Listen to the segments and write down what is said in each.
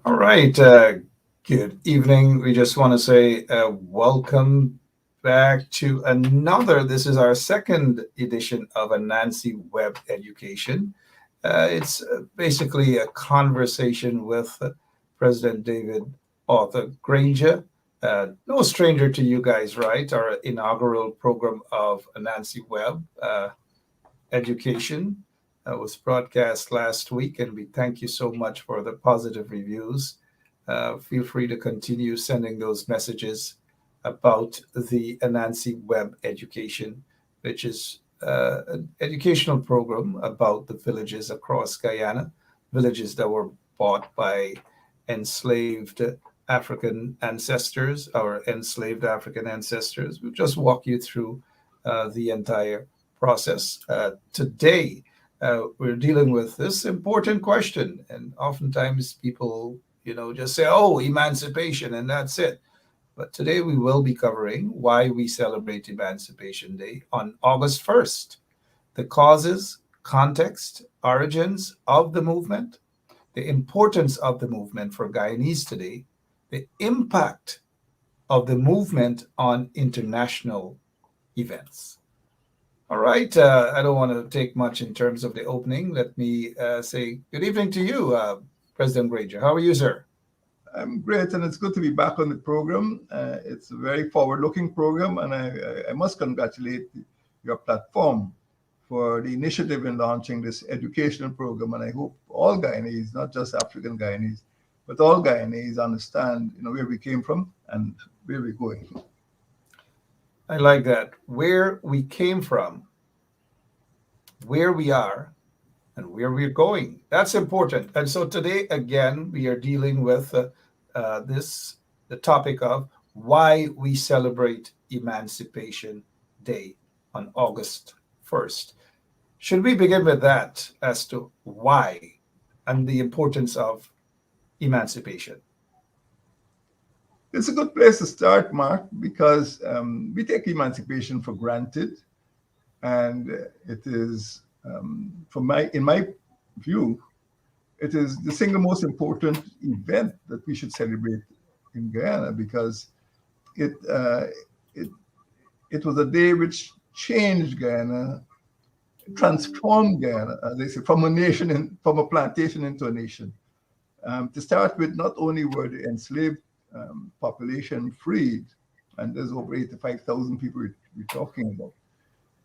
All right. Good evening. We just want to say welcome back to another. This is our second edition of Anansi Web Education. It's basically a conversation with President David Arthur Granger. No stranger to you guys, right? Our inaugural program of Anansi Web Education was broadcast last week, and we thank you so much for the positive reviews. Feel free to continue sending those messages about the Anansi Web Education, which is an educational program about the villages across Guyana, villages that were bought by enslaved African ancestors, our enslaved African ancestors. We'll just walk you through the entire process. Today, we're dealing with this important question, and oftentimes people, just say, "Oh, emancipation," and that's it. But today we will be covering why we celebrate Emancipation Day on August 1st, the causes, context, origins of the movement, the importance of the movement for Guyanese today, the impact of the movement on international events. All right. I don't want to take much in terms of the opening. Let me say good evening to you, President Granger. How are you, sir? I'm great, and it's good to be back on the program. It's a very forward-looking program, and I must congratulate your platform for the initiative in launching this educational program. And I hope all Guyanese, not just African Guyanese, but all Guyanese understand, where we came from and where we're going. I like that. Where we came from, where we are, and where we're going. That's important. And so today, again, we are dealing with this the topic of why we celebrate Emancipation Day on August 1st. Should we begin with that as to why and the importance of emancipation? It's a good place to start, Mark, because we take emancipation for granted, and it is, in my view, it is the single most important event that we should celebrate in Guyana because it uh, it it was a day which changed Guyana, transformed Guyana, as they say, from a plantation into a nation. To start with, not only were the enslaved population freed, and there's over 85,000 people we're talking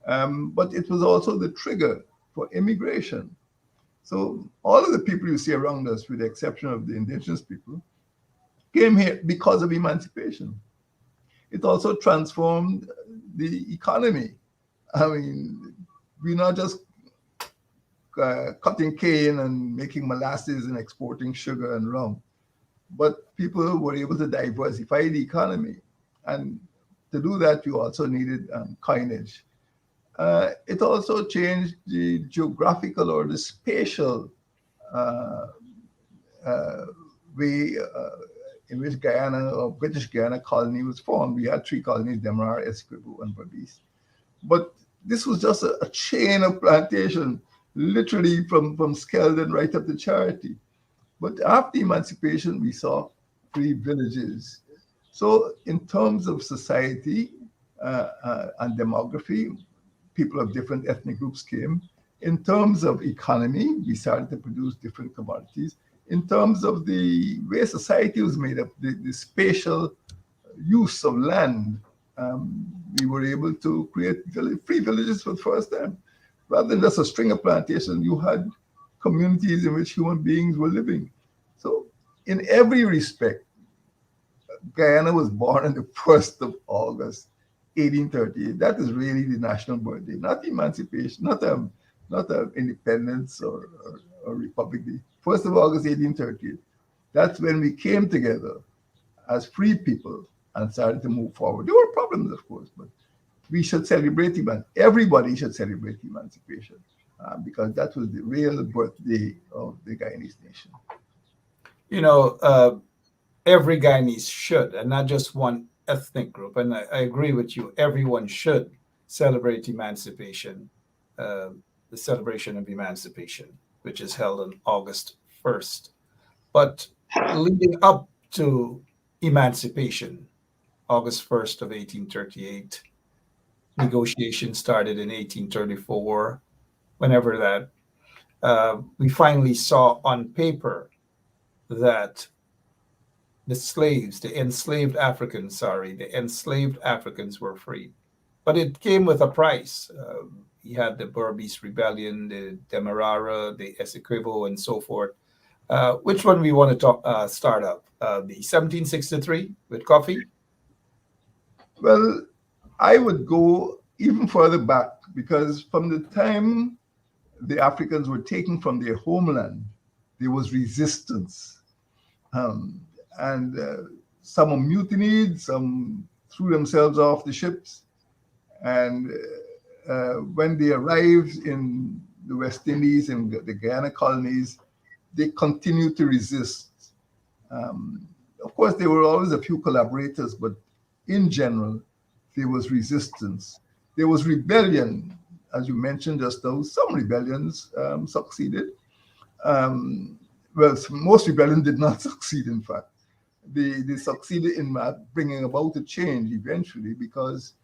about, but it was also the trigger for immigration. So all of the people you see around us, with the exception of the indigenous people, came here because of emancipation. It also transformed the economy. I mean, we're not just cutting cane and making molasses and exporting sugar and rum, but people were able to diversify the economy. And to do that, you also needed coinage. It also changed the geographical or the spatial uh, uh, way in which Guyana or British Guyana colony was formed. We had three colonies: Demerara, Essequibo, and Berbice. But this was just a chain of plantation, literally from Skeldon right up to Charity. But after emancipation, we saw free villages. So, in terms of society and demography, people of different ethnic groups came. In terms of economy, we started to produce different commodities. In terms of the way society was made up, the spatial use of land, we were able to create free villages for the first time. Rather than just a string of plantations, you had communities in which human beings were living. So, in every respect, Guyana was born on the 1st of August, 1838. That is really the national birthday, not emancipation, not independence or republic day. 1st of August, 1838. That's when we came together as free people and started to move forward. There were problems, of course, but we should celebrate everybody should celebrate emancipation because that was the real birthday of the Guyanese nation. You know, every Guyanese should, and not just one ethnic group. And I agree with you. Everyone should celebrate emancipation, uh, the celebration of emancipation, which is held on August 1st. But leading up to emancipation, August 1st of 1838. Negotiations started in 1834. Whenever that, we finally saw on paper that the enslaved Africans were freed. But it came with a price. You had the Berbice Rebellion, the Demerara, the Essequibo, and so forth. Which one we want to start up? The 1763 with coffee? Well, I would go even further back because from the time the Africans were taken from their homeland, there was resistance. Um, and some mutinied, some threw themselves off the ships. And when they arrived in the West Indies and the Guyana colonies, they continued to resist. Um, of course, there were always a few collaborators, but in general, there was resistance. There was rebellion, as you mentioned just now. Some rebellions succeeded. Um, well, most rebellions did not succeed, in fact. They succeeded in bringing about a change eventually because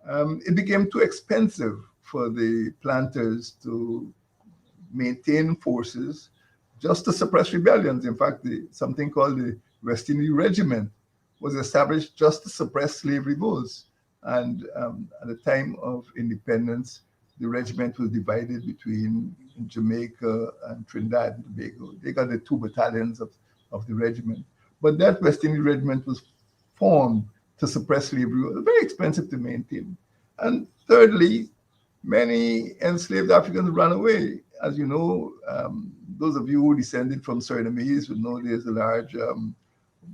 it became too expensive for the planters to maintain forces just to suppress rebellions. In fact, something called the West Indies Regiment was established just to suppress slave revolts. And at the time of independence, the regiment was divided between Jamaica and Trinidad and Tobago. They got the two battalions of the regiment. But that West Indies Regiment was formed to suppress slavery. It was very expensive to maintain. And thirdly, many enslaved Africans ran away. As you know, those of you who descended from Surinamese would know there's a large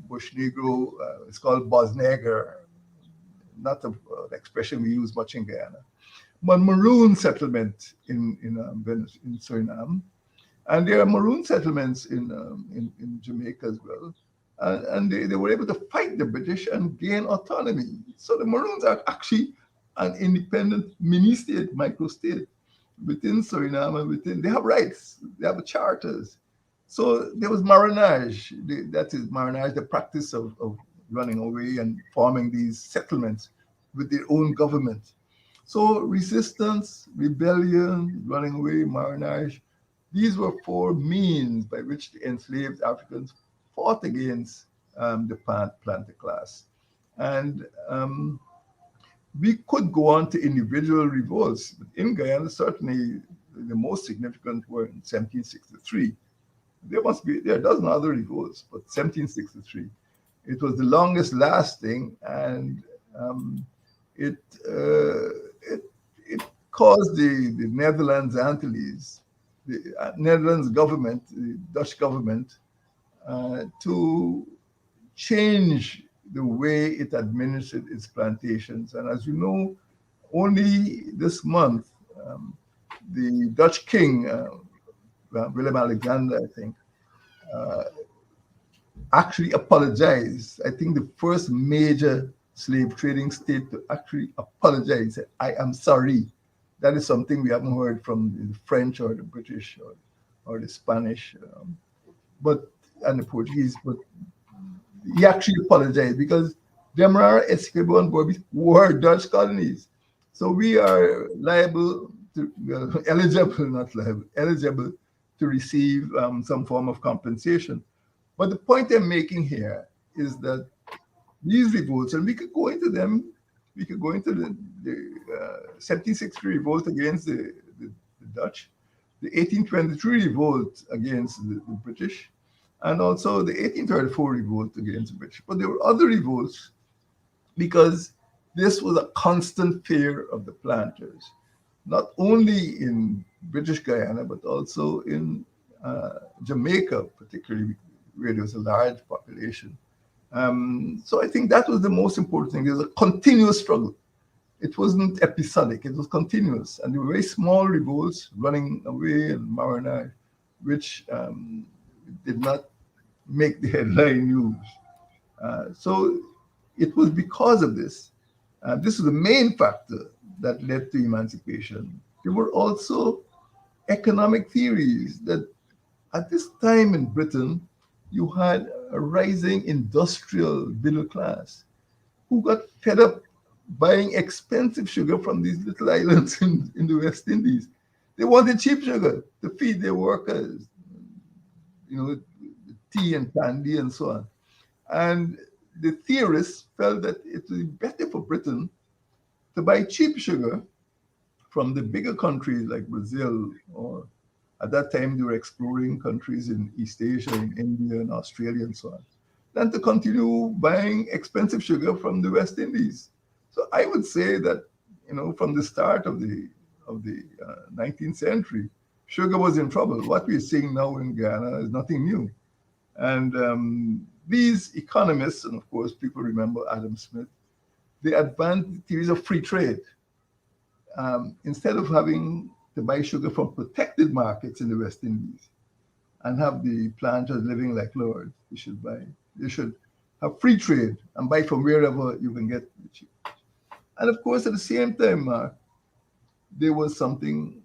bush Negro, it's called Bosneger, not an expression we use much in Guyana, but maroon settlement in Suriname. And there are maroon settlements in Jamaica as well. And they were able to fight the British and gain autonomy. So the Maroons are actually an independent mini-state, micro-state within Suriname and they have rights, they have charters. So there was marronage, that is marronage, the practice of running away and forming these settlements with their own government. So resistance, rebellion, running away, marronage, these were four means by which the enslaved Africans fought against the planter class. And we could go on to individual revolts. In Guyana, certainly the most significant were in 1763. There are a dozen other revolts, but 1763, it was the longest lasting, and it, it it caused the Netherlands Antilles, the Netherlands government, the Dutch government, to change the way it administered its plantations. And as you know, only this month, the Dutch king, Willem Alexander, I think, uh, actually apologized. I think the first major slave trading state to actually apologize. I am sorry. That is something we haven't heard from the French or the British or the Spanish, but and the Portuguese. But he actually apologized because Demerara, Essequibo, and Berbice were Dutch colonies. So we are liable to, eligible, not liable, eligible to receive some form of compensation. But the point I'm making here is that these revolts, and we could go into them, we could go into the 1760 revolt against the Dutch, the 1823 revolt against the British, and also the 1834 revolt against the British. But there were other revolts because this was a constant fear of the planters, not only in British Guyana, but also in Jamaica, particularly where there was a large population. So I think that was the most important thing. There's a continuous struggle. It wasn't episodic, it was continuous. And there were very small revolts running away and marronage, which did not make the headline news. So it was because of this. This was the main factor that led to emancipation. There were also economic theories that at this time in Britain, You had a rising industrial middle class who got fed up buying expensive sugar from these little islands in the West Indies. They wanted cheap sugar to feed their workers, tea and candy and so on. And the theorists felt that it would be better for Britain to buy cheap sugar from the bigger countries like Brazil, or at that time they were exploring countries in East Asia, in India and Australia and so on, than to continue buying expensive sugar from the West Indies. So I would say that, from the start of the 19th century, sugar was in trouble. What we're seeing now in Guyana is nothing new. And these economists, and of course people remember Adam Smith, they advanced the theories of free trade. Instead of having to buy sugar from protected markets in the West Indies and have the planters living like lords, they should have free trade and buy from wherever you can get the cheap. And of course, at the same time, there was something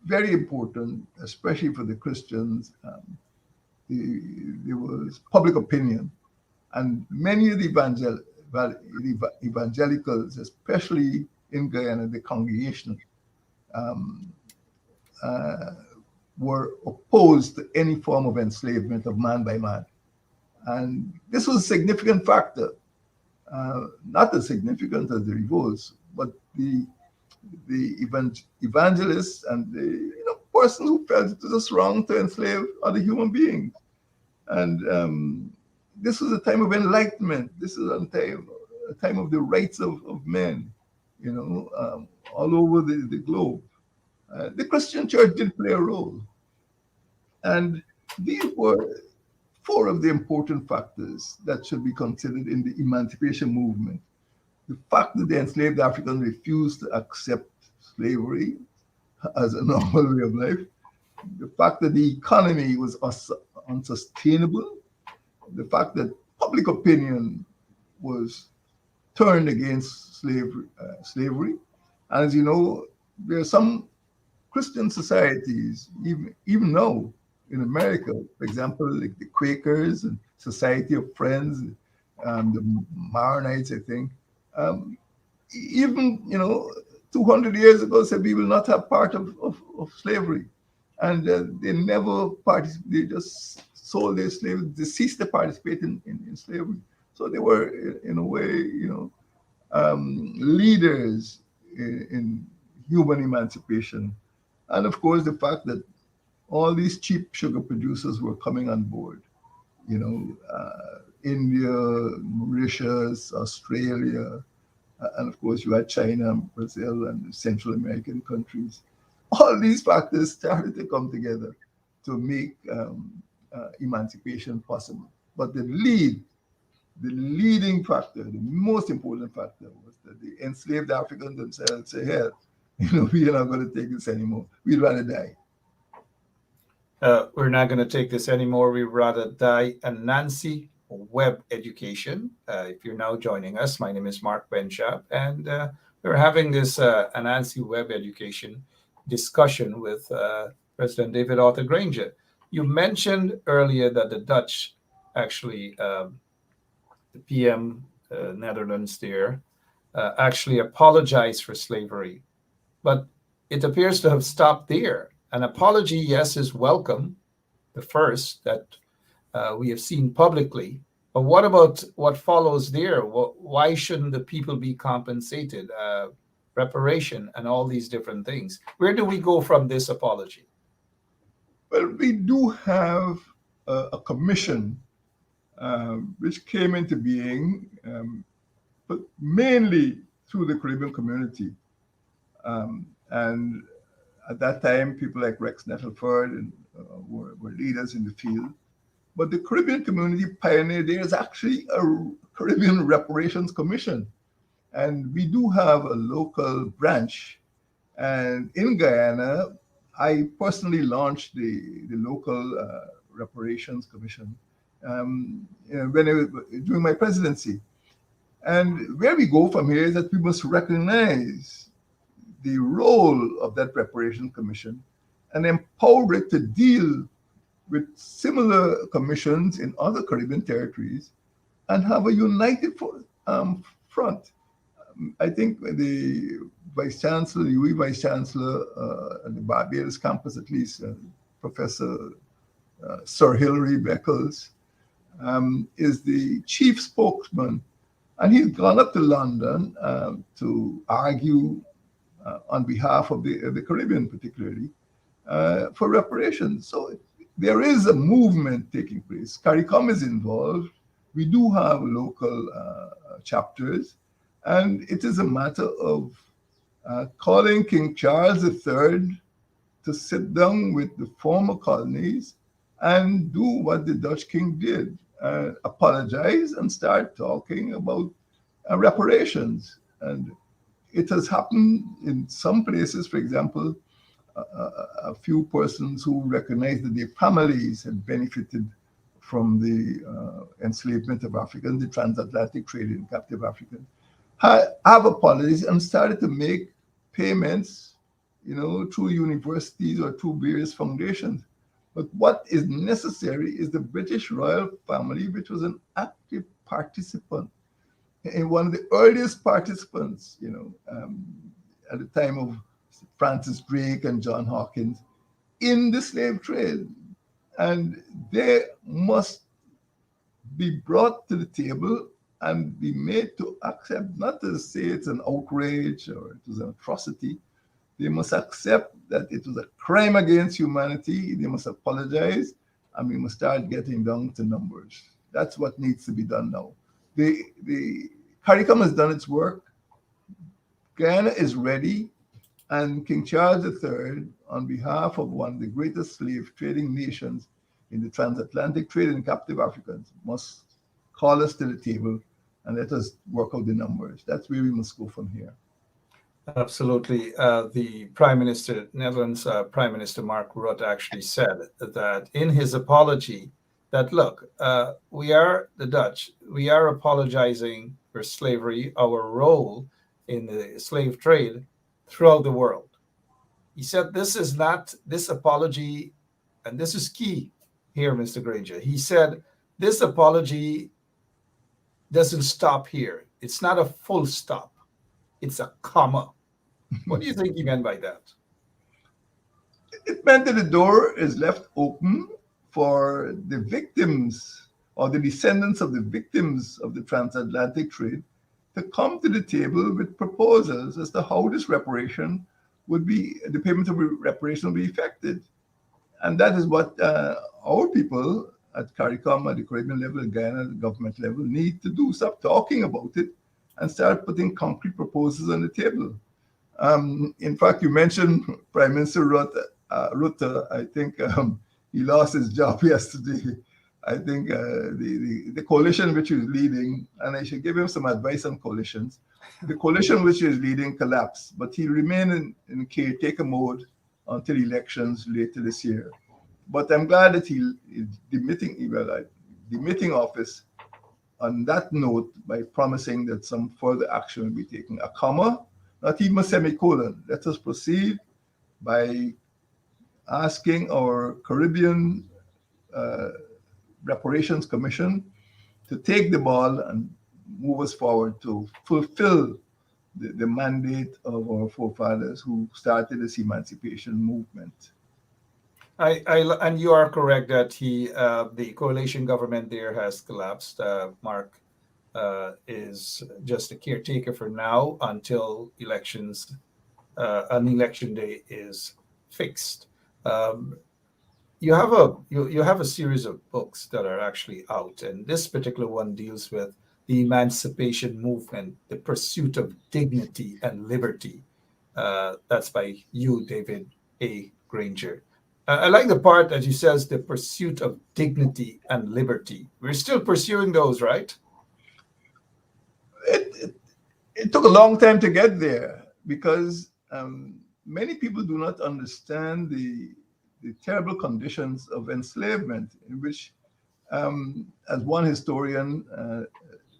very important, especially for the Christians. There was public opinion, and many of the evangelicals, especially in Guyana, the congregation, um, uh, were opposed to any form of enslavement of man by man. And this was a significant factor, not as significant as the revolts, but the evangelists and the persons who felt it was wrong to enslave other human beings. And this was a time of enlightenment. This is a time of the rights of men, all over the globe. The Christian church did play a role. And these were four of the important factors that should be considered in the emancipation movement. The fact that the enslaved Africans refused to accept slavery as a normal way of life, the fact that the economy was unsustainable, the fact that public opinion was turned against slavery. And as you know, there are some Christian societies, even now in America, for example, like the Quakers and Society of Friends, the Maronites, I think, even 200 years ago said we will not have part of slavery, and they never participated. They just sold their slaves. They ceased to participate in slavery. So they were, in a way, leaders in human emancipation. And of course, the fact that all these cheap sugar producers were coming on board, India, Mauritius, Australia, and of course, you had China, Brazil, and Central American countries. All these factors started to come together to make emancipation possible. But the leading factor, the most important factor, was that the enslaved Africans themselves say, hell, we are not going to take this anymore. We'd rather die. We're not going to take this anymore. We'd rather die. Anansi Web Education. If you're now joining us, my name is Mark Benchap, and we're having this Anansi Web Education discussion with President David Arthur Granger. You mentioned earlier that the Dutch actually, the PM Netherlands there, actually apologized for slavery. But it appears to have stopped there. An apology, yes, is welcome, the first that we have seen publicly. But what about what follows there? Why shouldn't the people be compensated? Reparation and all these different things. Where do we go from this apology? Well, we do have a commission which came into being, but mainly through the Caribbean community. And at that time, people like Rex Nettleford were leaders in the field. But the Caribbean community pioneered, there is actually a Caribbean Reparations Commission. And we do have a local branch. And in Guyana, I personally launched the local Reparations Commission during my presidency. And where we go from here is that we must recognize the role of that Reparations Commission and empower it to deal with similar commissions in other Caribbean territories and have a united front. I think the Vice Chancellor, the UE Vice Chancellor at the Barbados campus, at least, Professor Sir Hilary Beckles, is the chief spokesman. And he's gone up to London to argue on behalf of the Caribbean, particularly, for reparations. So there is a movement taking place. CARICOM is involved. We do have local chapters. And it is a matter of calling King Charles III to sit down with the former colonies and do what the Dutch king did, apologize and start talking about reparations. And it has happened in some places. For example, a few persons who recognized that their families had benefited from the enslavement of Africans, the transatlantic trade in captive Africans, have apologized and started to make payments, through universities or through various foundations. But what is necessary is the British royal family, which was an active participant and one of the earliest participants, at the time of Francis Drake and John Hawkins in the slave trade. And they must be brought to the table and be made to accept, not to say it's an outrage or it was an atrocity. They must accept that it was a crime against humanity. They must apologize, and we must start getting down to numbers. That's what needs to be done now. The CARICOM has done its work. Guyana is ready, and King Charles III, on behalf of one of the greatest slave trading nations in the transatlantic trade in captive Africans, must call us to the table and let us work out the numbers. That's where we must go from here. Absolutely. The Prime Minister, Netherlands Prime Minister Mark Rutte actually said that in his apology that, look, we are the Dutch, we are apologizing for slavery, our role in the slave trade throughout the world. He said this apology, and this is key here, Mr. Granger. He said this apology doesn't stop here. It's not a full stop. It's a comma. What do you think he meant by that? It meant that the door is left open for the victims or the descendants of the victims of the transatlantic trade to come to the table with proposals as to how this reparation would be, the payment of reparation will be effected. And that is what our people at CARICOM, at the Caribbean level, and Guyana, at the government level, need to do. Stop talking about it and start putting concrete proposals on the table. In fact, you mentioned Prime Minister Rutte. I think he lost his job yesterday. I think the coalition which he was leading, and I should give him some advice on coalitions, the coalition which he is leading collapsed, but he remained in caretaker mode until elections later this year. But I'm glad that he is demitting office on that note by promising that some further action will be taken. A comma, not even a semicolon. Let us proceed by asking our Caribbean Reparations Commission to take the ball and move us forward to fulfill the mandate of our forefathers who started this emancipation movement. And you are correct that the coalition government there has collapsed. Mark is just a caretaker for now until an election day is fixed. Um, you have a series of books that are actually out, and this particular one deals with the emancipation movement, the pursuit of dignity and liberty. That's by you, David A. Granger. I like the part that he says the pursuit of dignity and liberty. We're still pursuing those, right? It took a long time to get there because many people do not understand the terrible conditions of enslavement, in which, as one historian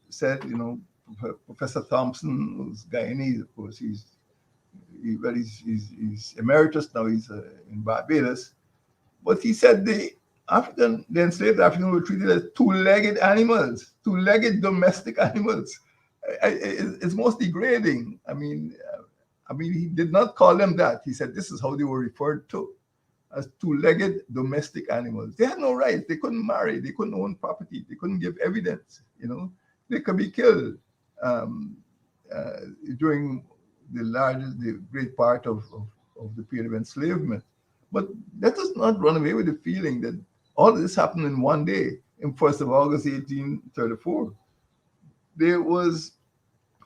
said, Professor Thompson, who's Guyanese, of course, he's emeritus now, he's in Barbados, but he said The enslaved Africans were treated as two-legged animals, two-legged domestic animals. It's most degrading. I mean, he did not call them that. He said this is how they were referred to, as two-legged domestic animals. They had no rights. They couldn't marry. They couldn't own property. They couldn't give evidence. They could be killed um, uh, during the great part of the period of enslavement. But let us not run away with the feeling that all this happened in one day, in 1st of August, 1834. There was,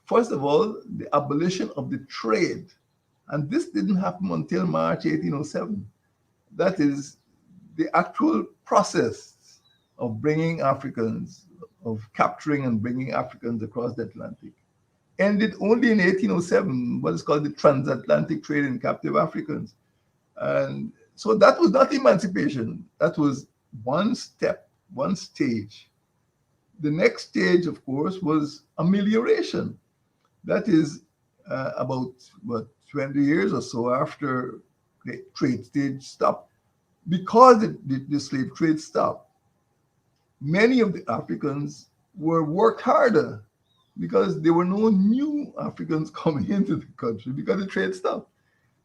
first of all, the abolition of the trade. And this didn't happen until March 1807. That is the actual process of bringing Africans, of capturing and bringing Africans across the Atlantic, ended only in 1807, what is called the transatlantic trade in captive Africans. And so that was not emancipation. That was one step, one stage. The next stage, of course, was amelioration. That is about, what, 20 years or so after the trade stage stopped. Because the slave trade stopped, many of the Africans were worked harder because there were no new Africans coming into the country because the trade stopped.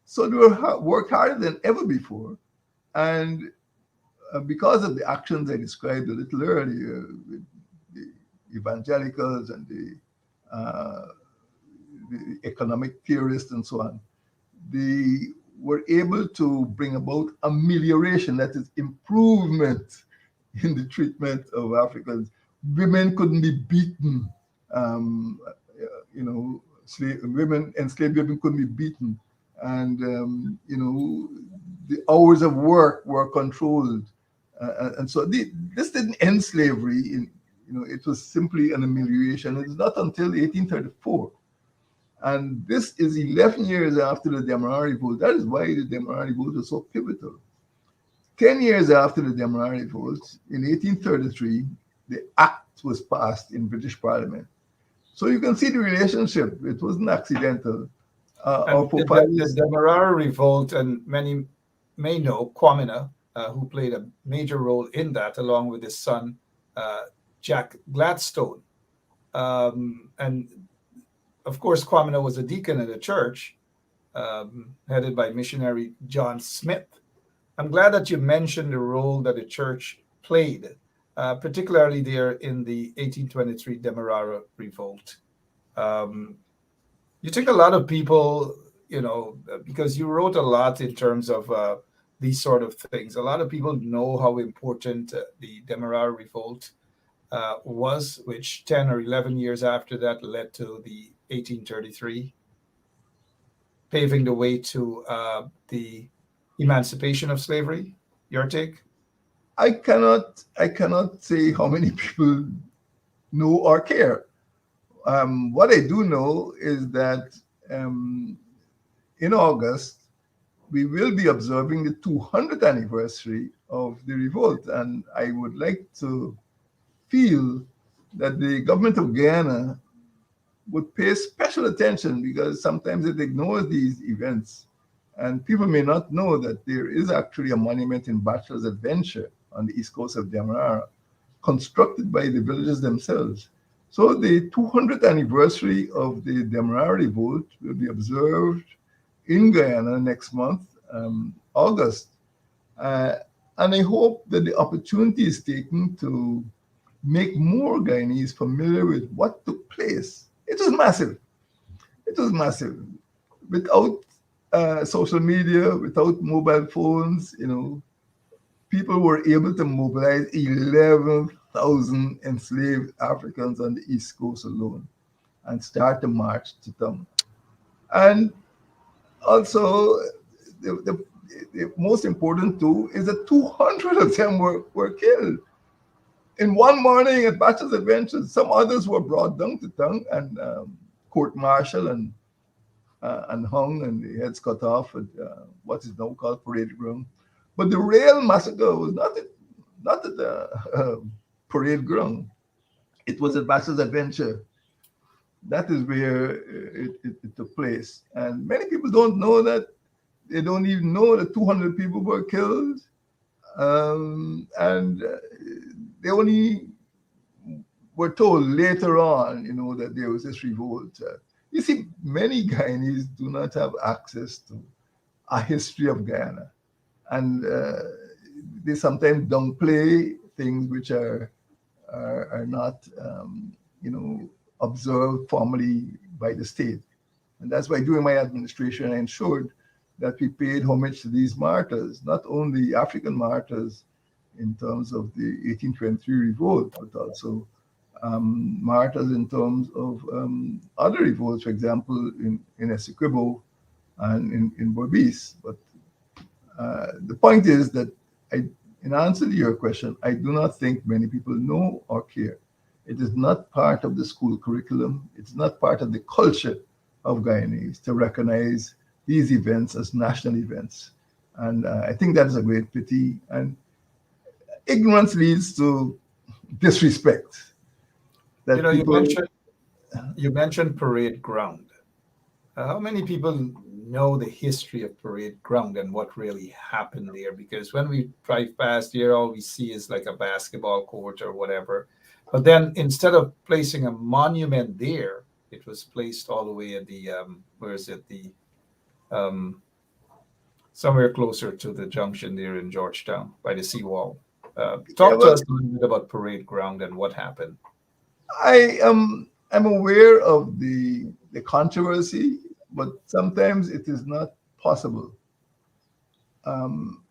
So they were worked harder than ever before. And because of the actions I described a little earlier, with the evangelicals and uh, the economic theorists and so on, they were able to bring about amelioration, that is, improvement in the treatment of Africans. Women couldn't be beaten. Um, enslaved women couldn't be beaten. And, the hours of work were controlled. And so this didn't end slavery. It was simply an amelioration. It's not until 1834. And this is 11 years after the Demerara Revolt. That is why the Demerara Revolt was so pivotal. 10 years after the Demerara Revolt, in 1833, the Act was passed in British Parliament. So you can see the relationship. It wasn't accidental. Our And the forefathers. Demerara Revolt, and many may know Kwamina, who played a major role in that, along with his son, Jack Gladstone. And of course, Kwamina was a deacon at a church headed by missionary John Smith. I'm glad that you mentioned the role that the church played, particularly there in the 1823 Demerara Revolt. Um, you think a lot of people, because you wrote a lot in terms of these sort of things, a lot of people know how important the Demerara Revolt was, which 10 or 11 years after that led to the 1833, paving the way to the emancipation of slavery. Your take? I cannot say how many people know or care. What I do know is that um, in August, we will be observing the 200th anniversary of the revolt. And I would like to feel that the government of Guyana would pay special attention because sometimes it ignores these events. And people may not know that there is actually a monument in Bachelor's Adventure on the east coast of Demerara, constructed by the villagers themselves. So the 200th anniversary of the Demerara Revolt will be observed in Guyana next month, August. Uh, and I hope that the opportunity is taken to make more Guyanese familiar with what took place. It was massive. It was massive. Without social media, without mobile phones, people were able to mobilize 11,000 enslaved Africans on the East Coast alone and start the march to them. And also, the, the most important too is that 200 of them were killed in one morning at Bachelor's Adventures. Some others were brought down to town and court-martial and hung and the heads cut off at what is now called Parade Ground. But the real massacre was not at the Parade Ground. It was at Bachelor's Adventure. That is where it took place. And many people don't know that. They don't even know that 200 people were killed. And they only were told later on, that there was this revolt. You see, many Guyanese do not have access to a history of Guyana, and they sometimes downplay things which are not, observed formally by the state. And that's why during my administration, I ensured that we paid homage to these martyrs, not only African martyrs in terms of the 1823 revolt, but also martyrs in terms of other revolts, for example, in Essequibo and in Berbice. But the point is that, in answer to your question, I do not think many people know or care. It is not part of the school curriculum. It's not part of the culture of Guyanese to recognize these events as national events. And I think that is a great pity. And ignorance leads to disrespect. You That know, people, you mentioned parade ground. How many people know the history of parade ground and what really happened there? Because when we drive past here, all we see is like a basketball court or whatever. But then instead of placing a monument there, it was placed all the way at the where is it? The um, somewhere closer to the junction there in Georgetown by the seawall. yeah, Talk to well, us a little bit about parade ground and what happened. I'm aware of the controversy, but sometimes it is not possible um,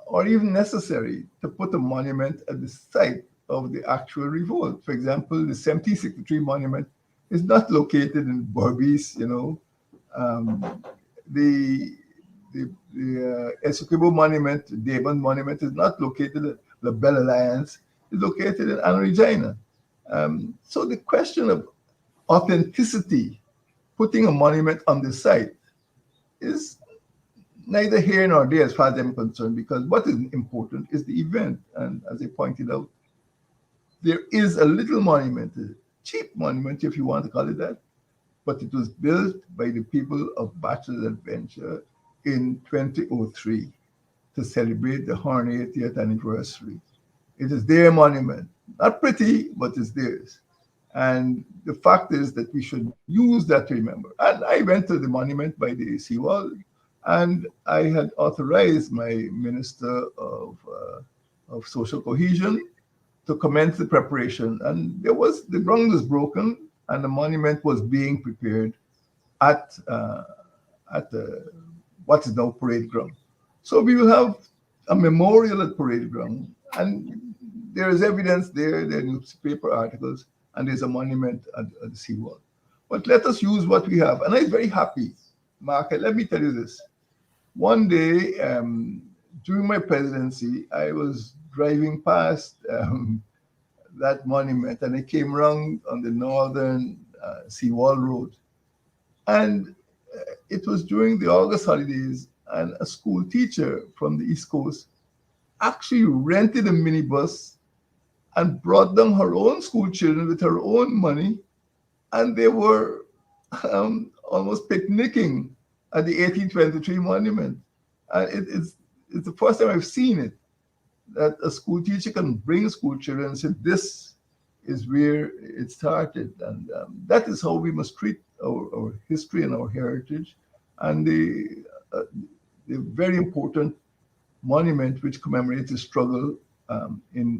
or even necessary to put a monument at the site of the actual revolt. For example, the 1763 monument is not located in Berbice, Um, the the Essequibo Monument, Devon Monument, is not located at La Belle Alliance. It's located in Anna Regina. So the question of authenticity, putting a monument on the site, is neither here nor there as far as I'm concerned, because what is important is the event. And as I pointed out, there is a little monument, a cheap monument, if you want to call it that, but it was built by the people of Bachelor's Adventure in 2003 to celebrate the 180th anniversary. It is their monument. Not pretty, but it's theirs. And the fact is that we should use that to remember. And I went to the monument by the seawall, and I had authorized my Minister of Social Cohesion to commence the preparation. And the ground was broken, and the monument was being prepared at what is now Parade Ground. So we will have a memorial at Parade Ground, and there is evidence there are newspaper articles, and there's a monument at the seawall. But let us use what we have. And I'm very happy, Mark. Let me tell you this. One day, during my presidency, I was driving past that monument, and I came around on the northern Seawall Road. And it was during the August holidays, and a school teacher from the East Coast actually rented a minibus and brought down her own school children with her own money, and they were almost picnicking at the 1823 monument. And it's the first time I've seen it, that a school teacher can bring school children and say, this is where it started. And that is how we must treat our history and our heritage. And the very important monument which commemorates the struggle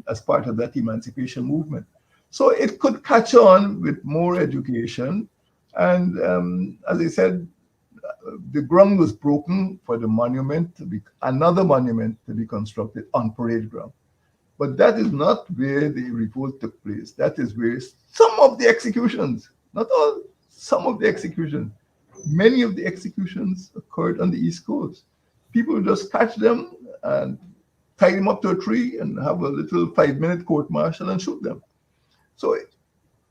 as part of that emancipation movement. So it could catch on with more education. And as I said, the ground was broken for the monument another monument to be constructed on Parade Ground. But that is not where the revolt took place. That is where some of the executions, not all, some of the executions, many of the executions occurred on the East Coast. People would just catch them and tie them up to a tree and have a little 5-minute court martial and shoot them. So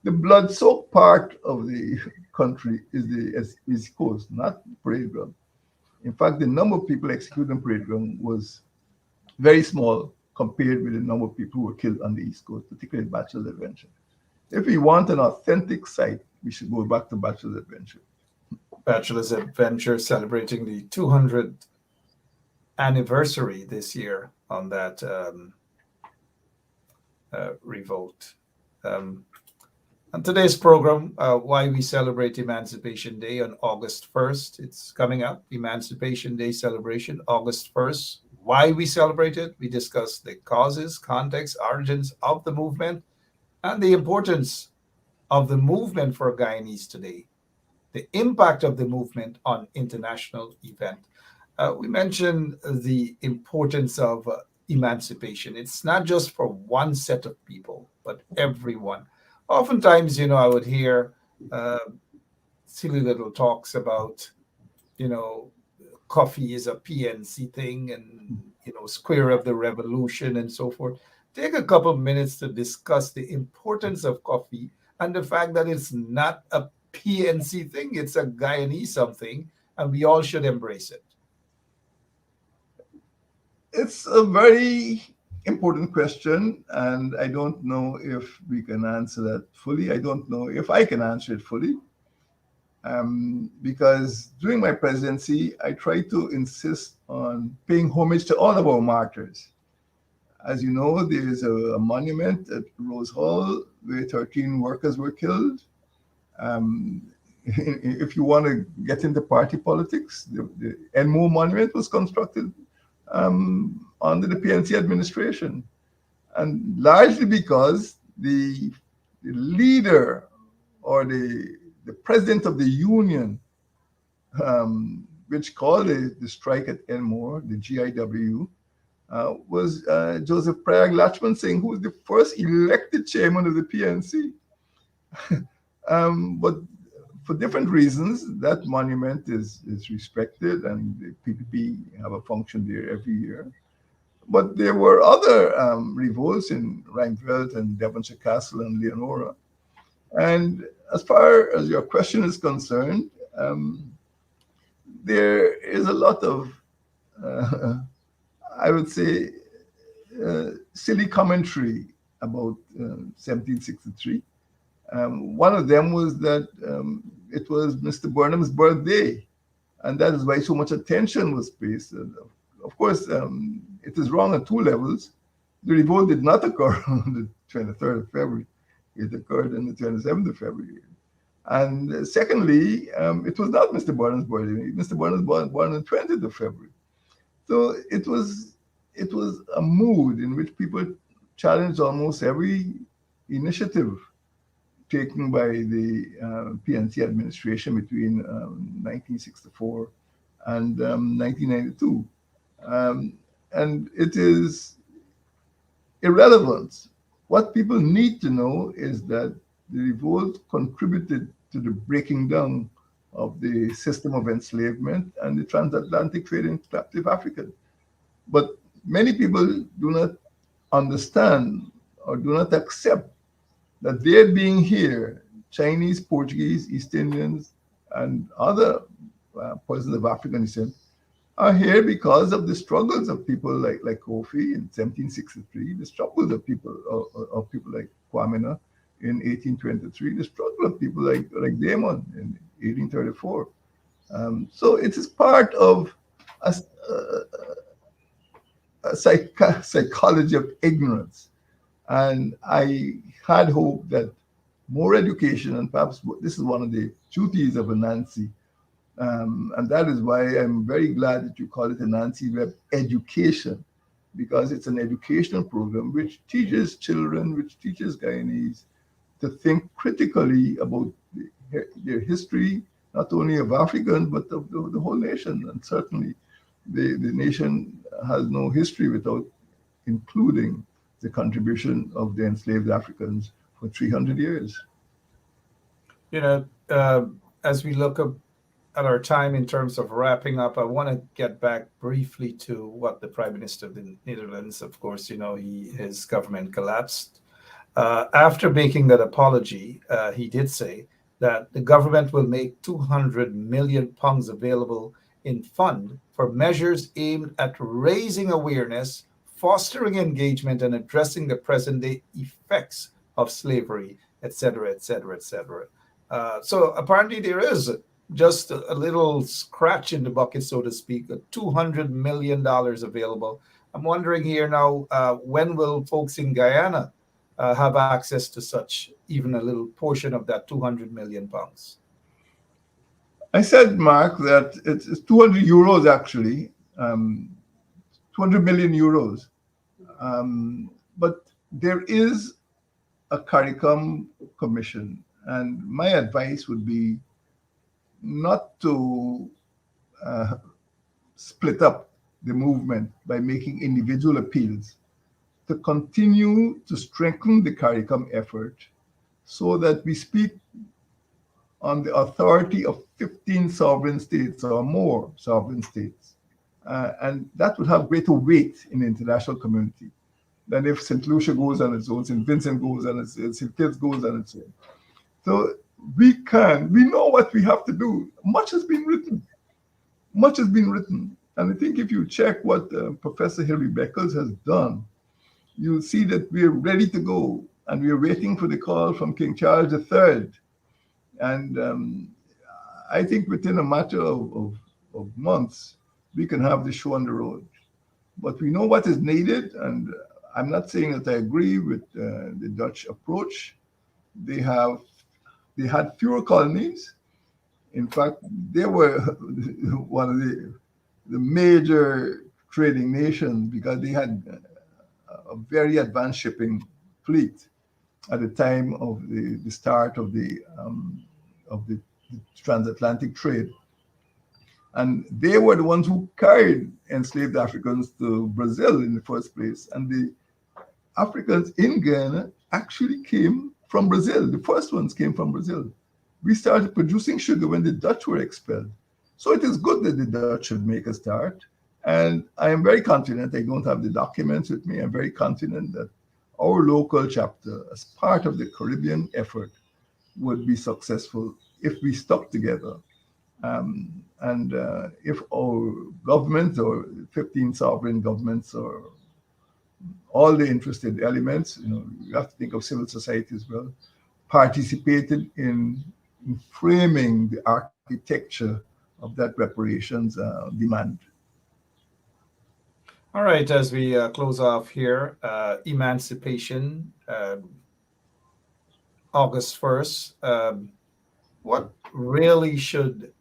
the blood-soaked part of the country is the East Coast, not Parade Ground. In fact, the number of people executed on Parade Ground was very small compared with the number of people who were killed on the East Coast, particularly Bachelor's Adventure. If we want an authentic site, we should go back to Bachelor's Adventure. Bachelor's Adventure celebrating the 200th anniversary this year on that revolt. Um, on today's program, why we celebrate Emancipation Day on August 1st. It's coming up, Emancipation Day celebration, August 1st. Why we celebrate it? We discuss the causes, context, origins of the movement, and the importance of the movement for Guyanese today, the impact of the movement on international event. We mentioned the importance of emancipation. It's not just for one set of people, but everyone. Oftentimes, I would hear uh, silly little talks about, you know, coffee is a PNC thing and, square of the revolution and so forth. Take a couple of minutes to discuss the importance of coffee and the fact that it's not a PNC thing, it's a Guyanese something, and we all should embrace it. It's a very important question, and I don't know if we can answer that fully. I don't know if I can answer it fully, because during my presidency, I tried to insist on paying homage to all of our martyrs. As you know, there's a monument at Rose Hall where 13 workers were killed. Um, if you want to get into party politics, the Enmore Monument was constructed under the PNC administration, and largely because the leader or the president of the union, which called the strike at Enmore, the GIW, was Joseph Prayag Lachman Singh, who was the first elected chairman of the PNC. But for different reasons, that monument is respected, and the PPP have a function there every year. But there were other revolts in Rheinfeldt and Devonshire Castle and Leonora. And as far as your question is concerned, there is a lot of, I would say, silly commentary about 1763. One of them was that it was Mr. Burnham's birthday, and that is why so much attention was paid. Of course, it is wrong on two levels. The revolt did not occur on the 23rd of February. It occurred on the 27th of February. And secondly, it was not Mr. Burnham's birthday. Mr. Burnham was born on the 20th of February. So it was a mood in which people challenged almost every initiative taken by the PNC administration between 1964 and 1992. And it is irrelevant. What people need to know is that the revolt contributed to the breaking down of the system of enslavement and the transatlantic trade in captive Africans. But many people do not understand or do not accept that their being here, Chinese, Portuguese, East Indians, and other persons of African descent, are here because of the struggles of people like Kofi in 1763, the struggles of people like Kwamina in 1823, the struggle of people like Damon in 1834. So it is part of a, psychology of ignorance. And I had hoped that more education, and perhaps this is one of the duties of Anansi, and that is why I'm very glad that you call it Anansi Web Education, because it's an educational program which teaches children, which teaches Guyanese to think critically about their history, not only of Africans, but of the whole nation. And certainly the nation has no history without including the contribution of the enslaved Africans for 300 years. You know, as we look up at our time in terms of wrapping up, I want to get back briefly to what the Prime Minister of the Netherlands, of course, his government collapsed. After making that apology, he did say that the government will make 200 million pounds available in fund for measures aimed at raising awareness, fostering engagement, and addressing the present day effects of slavery, etc., etc., etc. So apparently there is just a little scratch in the bucket, so to speak, $200 million available. I'm wondering here now, when will folks in Guyana have access to such even a little portion of that 200 million pounds? I said, Mark, that it's 200 euros actually, 200 million euros. But there is a CARICOM commission, and my advice would be not to uh, split up the movement by making individual appeals, to continue to strengthen the CARICOM effort so that we speak on the authority of 15 sovereign states or more sovereign states. And that would have greater weight in the international community than if St. Lucia goes on its own, St. Vincent goes on its own, St. Kitts goes on its own. So we know what we have to do. Much has been written. Much has been written. And I think if you check what Professor Hilary Beckles has done, you'll see that we're ready to go. And we're waiting for the call from King Charles III. And I think within a matter of months, we can have the show on the road. But we know what is needed, and I'm not saying that I agree with the Dutch approach. They have they had fewer colonies. In fact, they were one of the major trading nations because they had a very advanced shipping fleet at the time of the start of the transatlantic trade. And they were the ones who carried enslaved Africans to Brazil in the first place. And the Africans in Ghana actually came from Brazil. The first ones came from Brazil. We started producing sugar when the Dutch were expelled. So it is good that the Dutch should make a start. And I am very confident, I don't have the documents with me, I'm very confident that our local chapter, as part of the Caribbean effort, would be successful if we stuck together. And if our government or 15 sovereign governments or all the interested elements, you have to think of civil society as well, participated in framing the architecture of that reparations demand. All right, as we close off here, Emancipation, August 1st. What really should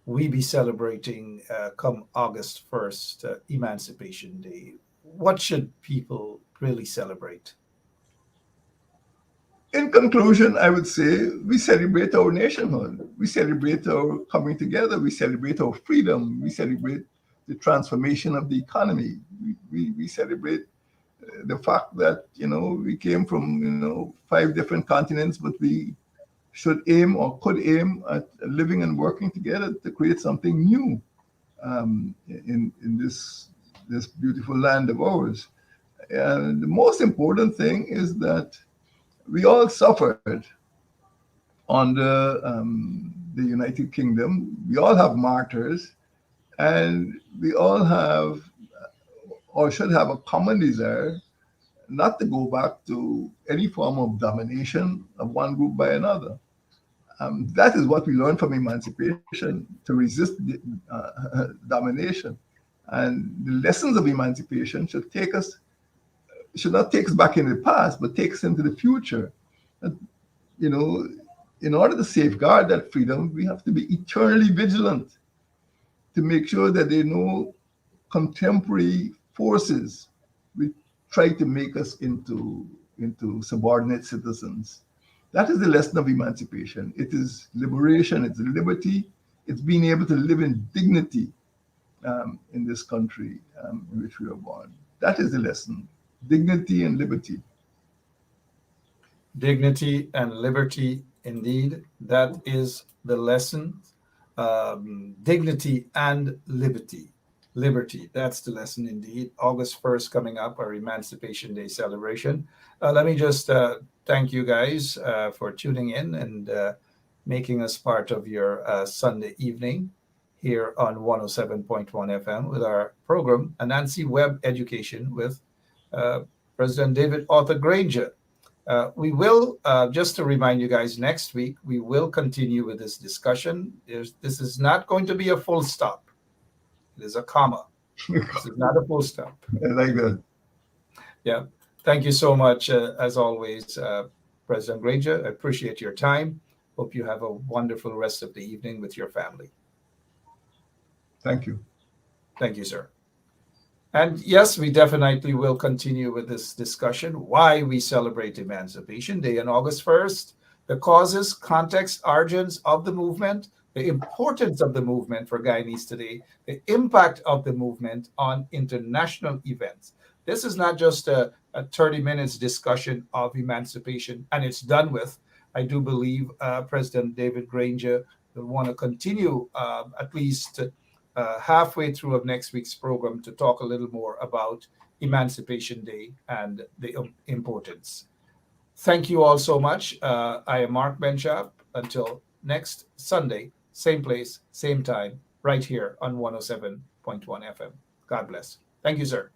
we be celebrating come August 1st, Emancipation Day? What should people really celebrate? In conclusion, I would say we celebrate our nationhood. We celebrate our coming together. We celebrate our freedom. We celebrate the transformation of the economy. We celebrate the fact that, we came from, five different continents, but we should aim or could aim at living and working together to create something new in this beautiful land of ours. And the most important thing is that we all suffered under the United Kingdom. We all have martyrs, and we all have or should have a common desire not to go back to any form of domination of one group by another. That is what we learned from emancipation to resist domination. And the lessons of emancipation should not take us back in the past, but take us into the future. And, in order to safeguard that freedom, we have to be eternally vigilant to make sure that there are no contemporary forces which try to make us into subordinate citizens. That is the lesson of emancipation. It is liberation, it's liberty, it's being able to live in dignity in this country in which we are born. That is the lesson, dignity and liberty. Dignity and liberty, indeed. That is the lesson. Dignity and liberty. Liberty, that's the lesson indeed. August 1st coming up, our Emancipation Day celebration. Let me just thank you guys for tuning in and making us part of your Sunday evening here on 107.1 FM with our program, Anansi Web Education with uh, President David Arthur Granger. We will, just to remind you guys, next week, we will continue with this discussion. This is not going to be a full stop, it is a comma. This is not a full stop. I like that. Yeah. Thank you so much, as always, President Granger. I appreciate your time. Hope you have a wonderful rest of the evening with your family. Thank you. Thank you, sir. And yes, we definitely will continue with this discussion why we celebrate Emancipation Day on August 1st, the causes, context, origins of the movement, the importance of the movement for Guyanese today, the impact of the movement on international events. This is not just a 30 minutes discussion of emancipation and it's done with. I do believe President David Granger will want to continue at least halfway through of next week's program to talk a little more about Emancipation Day and the importance. Thank you all so much. I am Mark Benchap. Until next Sunday, same place, same time, right here on 107.1 FM. God bless. Thank you, sir.